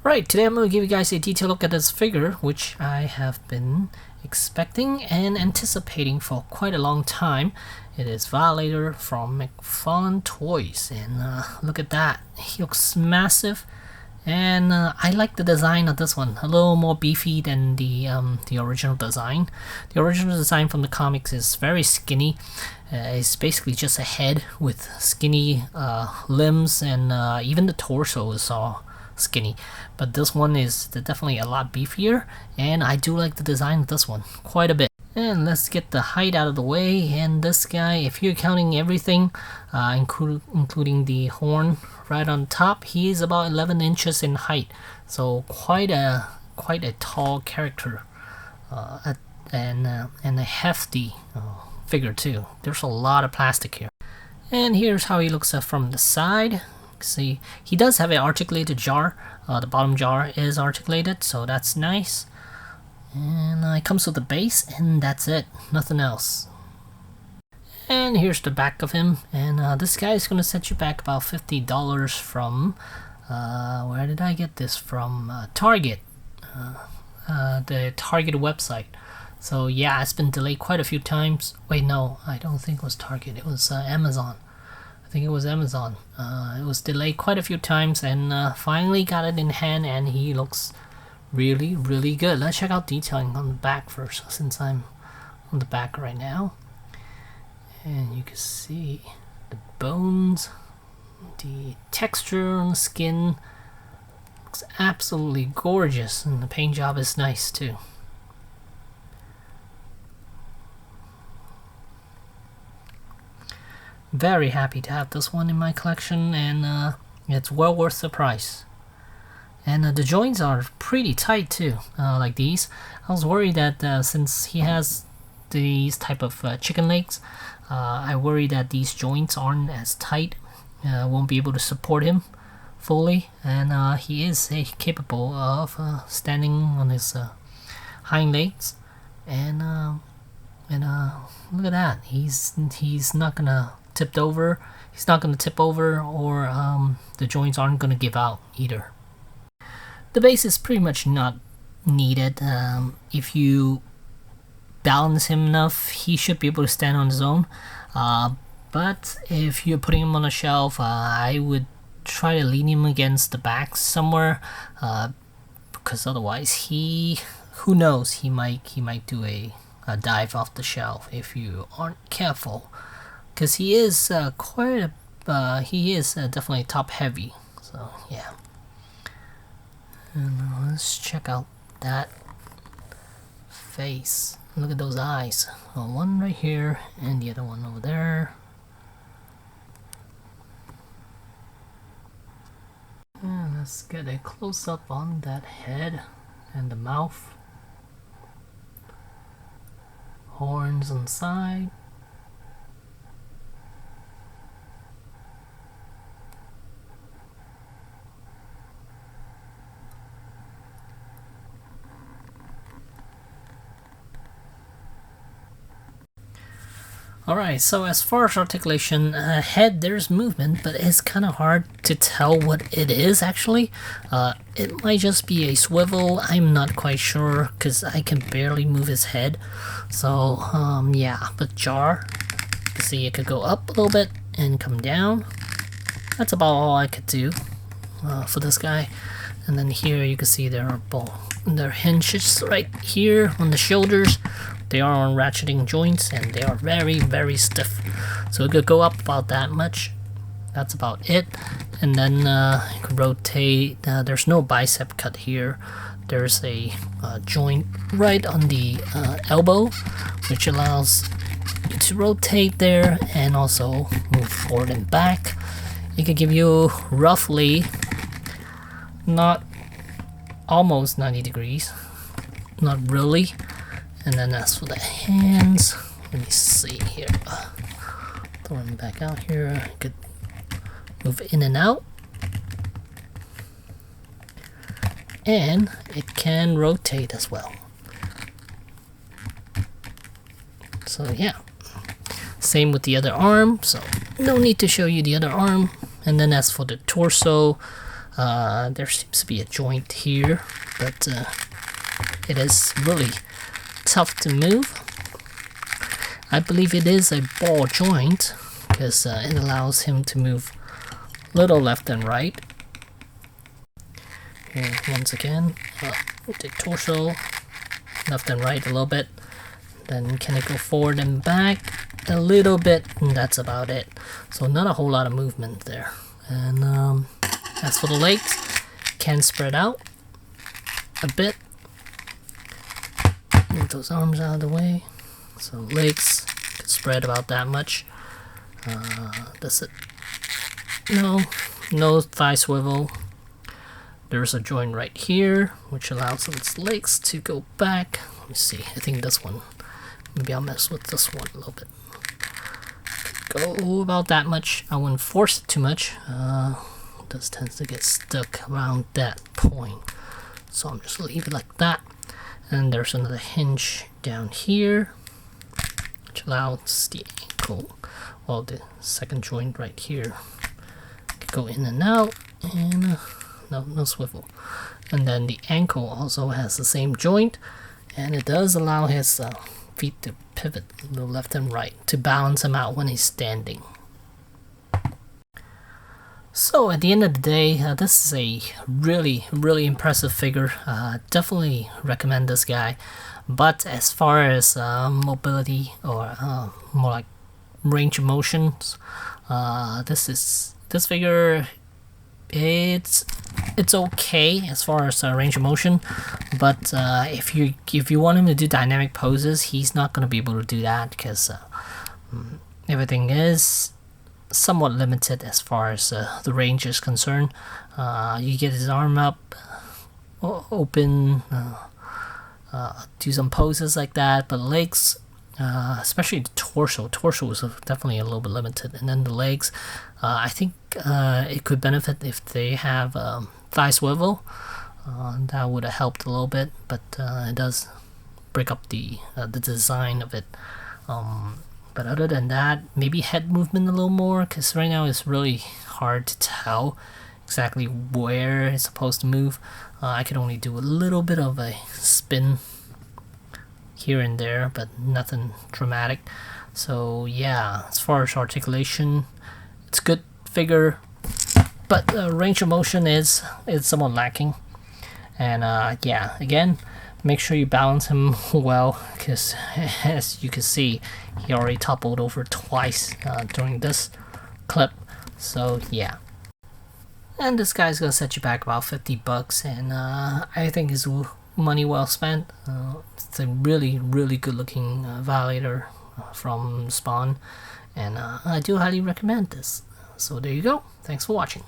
Right, today I'm going to give you guys a detailed look at this figure, which I have been expecting and anticipating for quite a long time. It is Violator from McFarlane Toys, and look at that. He looks massive, and I like the design of this one. A little more beefy than the original design. The original design from the comics is very skinny. It's basically just a head with skinny limbs, and even the torso is all skinny, but this one is definitely a lot beefier, and I do like the design of this one quite a bit. And let's get the height out of the way. And this guy, if you're counting everything, including the horn right on top, he is about 11 inches in height, so quite a tall character, and a hefty figure too. There's a lot of plastic here. And here's how he looks from the side. See, he does have an articulated jar. The bottom jar is articulated, so that's nice. And it comes with the base, and that's it. Nothing else. And here's the back of him. And this guy is going to set you back about $50 from... where did I get this from? Target. The Target website. So yeah, it's been delayed quite a few times. Wait, no, I don't think it was Target. It was Amazon. I think it was Amazon. It was delayed quite a few times, and finally got it in hand, and he looks really good. Let's check out detailing on the back first, since I'm on the back right now. And you can see the bones, the texture on the skin. Looks absolutely gorgeous, and the paint job is nice too. Very happy to have this one in my collection, and it's well worth the price. And the joints are pretty tight too, like these. I was worried that since he has these type of chicken legs, I worry that these joints aren't as tight, won't be able to support him fully, and he is capable of standing on his hind legs, and look at that. He's not gonna tipped over. He's not going to tip over, or the joints aren't going to give out either. The base is pretty much not needed. If you balance him enough, he should be able to stand on his own. But if you're putting him on a shelf, I would try to lean him against the back somewhere, because otherwise who knows, he might do a dive off the shelf if you aren't careful. Because he is definitely top heavy, so yeah. And let's check out that face. Look at those eyes. One right here, and the other one over there. And let's get a close up on that head and the mouth. Horns on the side. Alright, so as far as articulation, head, there's movement, but it's kind of hard to tell what it is actually. It might just be a swivel, I'm not quite sure, because I can barely move his head. So, yeah, but jar, you see it could go up a little bit and come down. That's about all I could do for this guy. And then here you can see their hinges right here on the shoulders. They are on ratcheting joints, and they are very stiff. So it could go up about that much. That's about it. And then you can rotate. There's no bicep cut here. There's a joint right on the elbow, which allows you to rotate there and also move forward and back. It could give you roughly almost 90 degrees. Not really. And then as for the hands, let me see here. Throw them back out here. I could move in and out. And it can rotate as well. So yeah. Same with the other arm, so no need to show you the other arm. And then as for the torso, There seems to be a joint here, but it is really tough to move. I believe it is a ball joint because it allows him to move little left and right. And once again, the torso left and right a little bit. Then can it go forward and back a little bit, and that's about it. So not a whole lot of movement there. And as for the legs, can spread out a bit. Move those arms out of the way. So legs can spread about that much. That's it. No thigh swivel. There's a joint right here, which allows its legs to go back. Let me see. I think this one. Maybe I'll mess with this one a little bit. Go about that much. I wouldn't force it too much. It does tend to get stuck around that point. So I'm just leave it like that. And there's another hinge down here, which allows the ankle, well, the second joint right here, to go in and out, and no swivel. And then the ankle also has the same joint, and it does allow his feet to pivot a little left and right to balance him out when he's standing. So at the end of the day, this is a really impressive figure. Definitely recommend this guy. But as far as mobility or more like range of motions, this figure, it's okay as far as range of motion. But if you want him to do dynamic poses, he's not going to be able to do that because everything is somewhat limited as far as the range is concerned. You get his arm up, open, do some poses like that, but legs, especially the torso is definitely a little bit limited. And then the legs, I think it could benefit if they have thigh swivel. That would have helped a little bit, but it does break up the design of it. But other than that, maybe head movement a little more, because right now it's really hard to tell exactly where it's supposed to move. I could only do a little bit of a spin here and there, but nothing dramatic. So yeah, as far as articulation, it's a good figure, but range of motion is somewhat lacking. And yeah, again, make sure you balance him well, because as you can see, he already toppled over twice during this clip. So yeah, and this guy's gonna set you back about 50 bucks, and I think it's money well spent. It's a really good looking Violator from Spawn, and I do highly recommend this. So there you go. Thanks for watching.